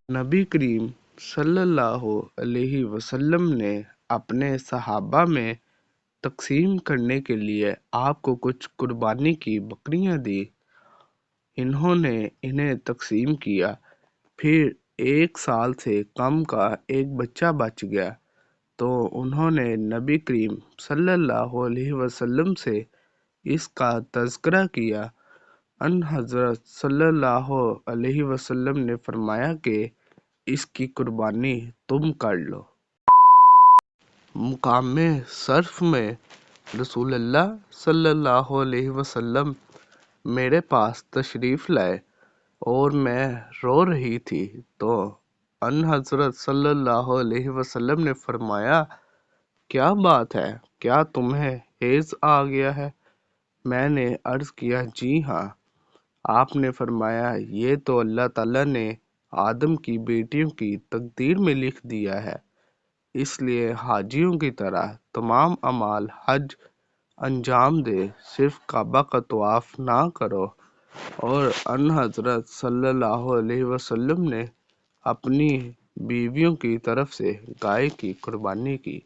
نبی کریم صلی اللہ علیہ وسلم نے اپنے صحابہ میں تقسیم کرنے کے لیے آپ کو کچھ قربانی کی بکریاں دی۔ انہوں نے انہیں تقسیم کیا، پھر 1 سال سے کم کا ایک بچہ بچ گیا تو انہوں نے نبی کریم صلی اللہ علیہ وسلم سے اس کا تذکرہ کیا۔ ان حضرت صلی اللہ علیہ وسلم نے فرمایا کہ اس کی قربانی تم کر لو۔ مقام صرف میں رسول اللہ صلی اللہ علیہ وسلم میرے پاس تشریف لائے اور میں رو رہی تھی تو ان حضرت صلی اللہ علیہ وسلم نے فرمایا، کیا بات ہے، کیا تمہیں حیض آ گیا ہے؟ میں نے عرض کیا، جی ہاں۔ آپ نے فرمایا، یہ تو اللہ تعالیٰ نے آدم کی بیٹیوں کی تقدیر میں لکھ دیا ہے، اس لیے حاجیوں کی طرح تمام اعمال حج انجام دے، صرف کعبہ کا طواف نہ کرو۔ اور ان حضرت صلی اللہ علیہ وسلم نے اپنی بیویوں کی طرف سے گائے کی قربانی کی۔